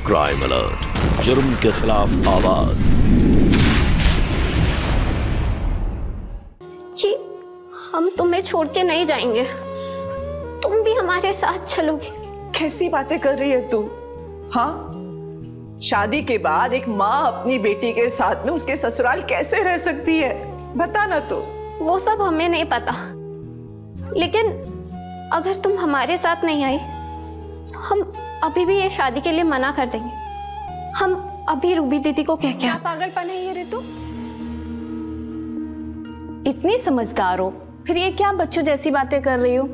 Crime alert, जुर्म के खिलाफ आवाज। जी, हम तुम्हें छोड़ के नहीं जाएंगे, तुम भी हमारे साथ चलोगे। कैसी बातें कर रही है तू? हाँ, शादी के बाद एक माँ अपनी बेटी के साथ में उसके ससुराल कैसे रह सकती है? बता ना तू। वो सब हमें नहीं पता, लेकिन अगर तुम हमारे साथ नहीं आए तो हम अभी भी ये शादी के लिए मना कर देंगे। हम अभी रूबी दीदी को कह के क्या पागलपन है ये ऋतु? इतनी समझदार हो, फिर ये क्या बच्चों जैसी बातें कर रही हो?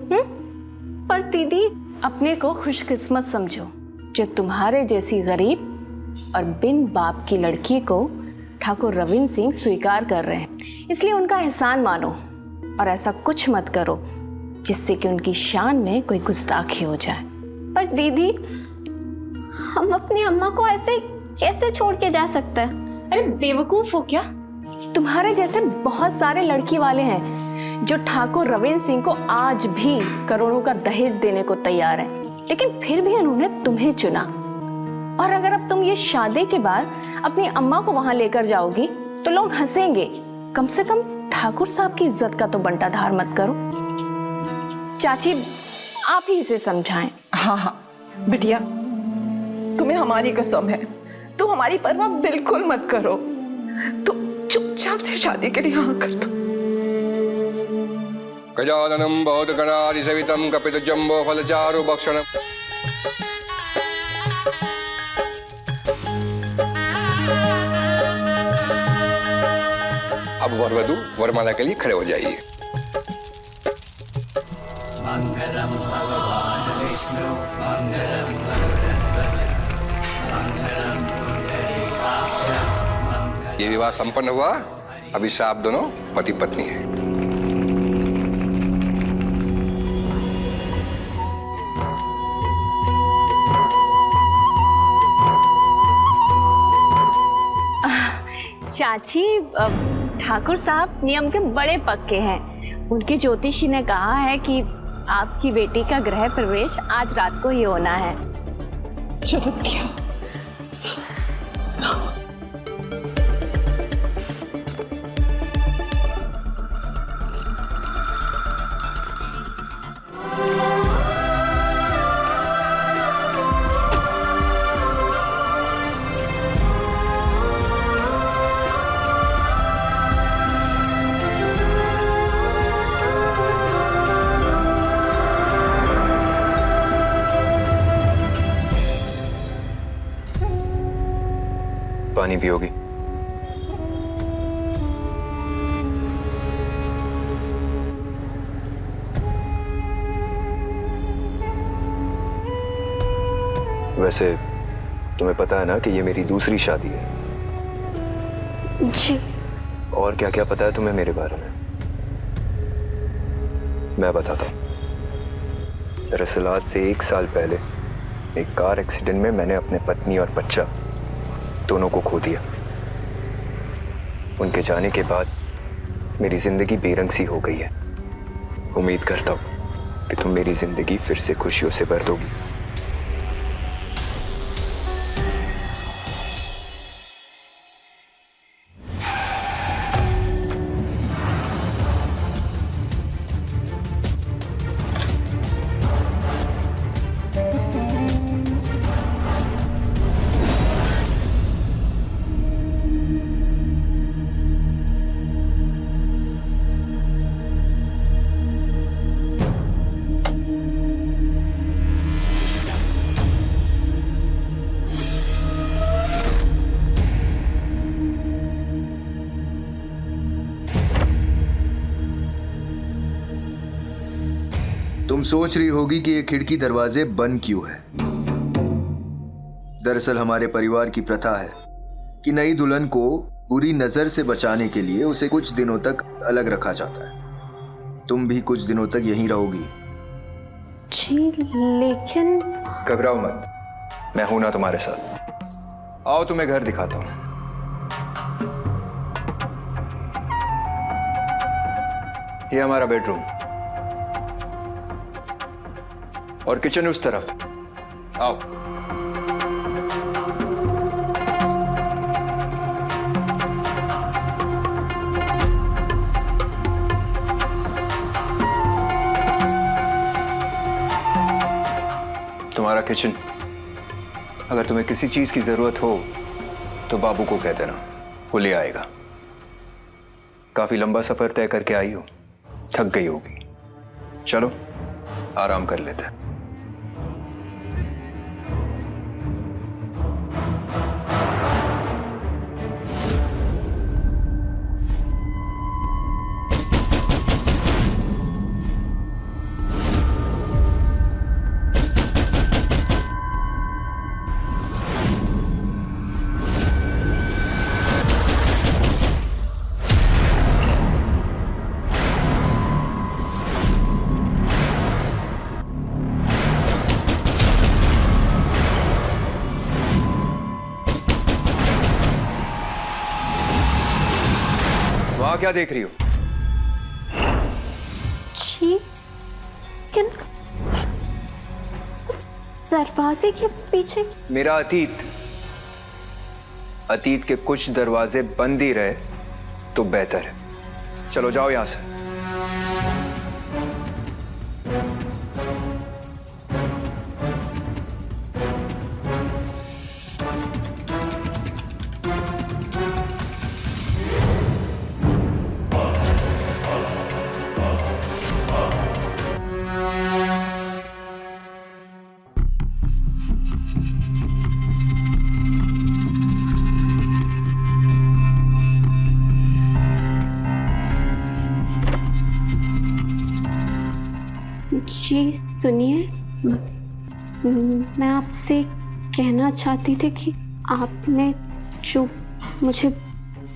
पर दीदी, अपने को खुशकिस्मत समझो जो तुम्हारे जैसी गरीब और बिन बाप की लड़की को ठाकुर रविंद्र सिंह स्वीकार कर रहे हैं, इसलिए उनका एहसान मानो और ऐसा कुछ मत करो जिससे कि उनकी शान में कोई गुस्ताखी हो जाए। पर दीदी, हम अपनी अम्मा को ऐसे कैसे छोड़ के जा सकते हैं? अरे बेवकूफ हो क्या? तुम्हारे जैसे बहुत सारे लड़की वाले हैं जो ठाकुर रविंद्र सिंह को आज भी करोड़ों का दहेज देने को तैयार हैं, लेकिन फिर भी उन्होंने तुम्हें चुना। और अगर अब तुम ये शादी के बाद अपनी अम्मा को वहां लेकर जाओगी तो लोग हंसेंगे। कम से कम ठाकुर साहब की इज्जत का तो बंटाधार मत करो। चाची, आप ही इसे समझाएं। हाँ हाँ बिटिया, तुम्हें हमारी कसम है, तुम हमारी परवाह बिल्कुल मत करो। तुम चुपचाप से शादी के लिए हाँ कर दो। गजाननं भूतगणाधिसेवितं कपितजम्बो फलचारुभक्षणम्। अब वर वधू वरमाला के लिए खड़े हो जाइए। मंगलम भगवान विष्णु मंगलम ये विवाह संपन्न हुआ। अभी से आप दोनों पति पत्नी हैं। चाची, ठाकुर साहब नियम के बड़े पक्के हैं। उनके ज्योतिषी ने कहा है कि आपकी बेटी का गृह प्रवेश आज रात को ही होना है। चलो क्या? पानी पियोगी? वैसे तुम्हें पता है ना कि ये मेरी दूसरी शादी है। जी। और क्या क्या पता है तुम्हें मेरे बारे में? मैं बताता हूँ। दरअसल आज से 1 साल पहले एक कार एक्सीडेंट में मैंने अपने पत्नी और बच्चा दोनों को खो दिया। उनके जाने के बाद मेरी जिंदगी बेरंग सी हो गई है। उम्मीद करता हूं कि तुम मेरी जिंदगी फिर से खुशियों से भर दोगी। तुम सोच रही होगी कि ये खिड़की दरवाजे बंद क्यों है। दरअसल हमारे परिवार की प्रथा है कि नई दुल्हन को बुरी नजर से बचाने के लिए उसे कुछ दिनों तक अलग रखा जाता है। तुम भी कुछ दिनों तक यहीं रहोगी। जी, लेकिन घबराओ मत, मैं हूं ना तुम्हारे साथ। आओ तुम्हें घर दिखाता हूं। ये हमारा बेडरूम और किचन उस तरफ। आओ। किचन। अगर तुम्हें किसी चीज की जरूरत हो तो बाबू को कह देना, वो ले आएगा। काफी लंबा सफर तय करके आई हो, थक गई होगी। चलो आराम कर लेते हैं। वहां क्या देख रही हो? जी, लेकिन उस दरवाजे के पीछे मेरा अतीत के कुछ दरवाजे बंद ही रहे तो बेहतर है। चलो जाओ यहां से। जी सुनिए, मैं आपसे कहना चाहती थी कि आपने जो मुझे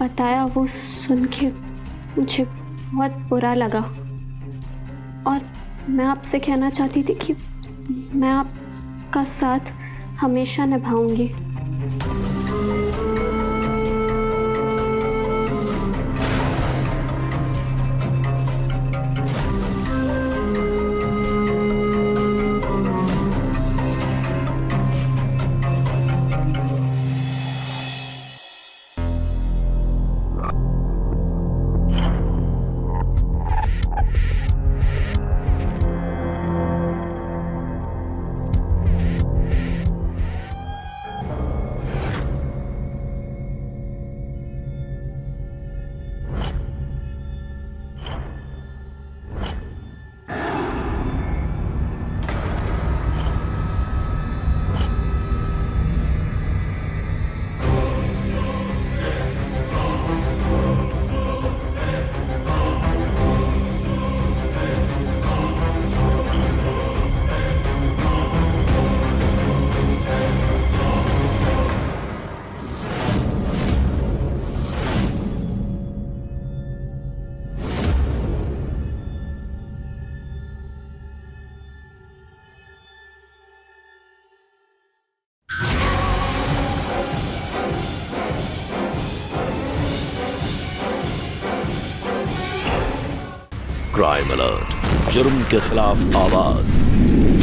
बताया वो सुन के मुझे बहुत बुरा लगा, और मैं आपसे कहना चाहती थी कि मैं आपका साथ हमेशा निभाऊंगी। क्राइम अलर्ट, जुर्म के खिलाफ आवाज।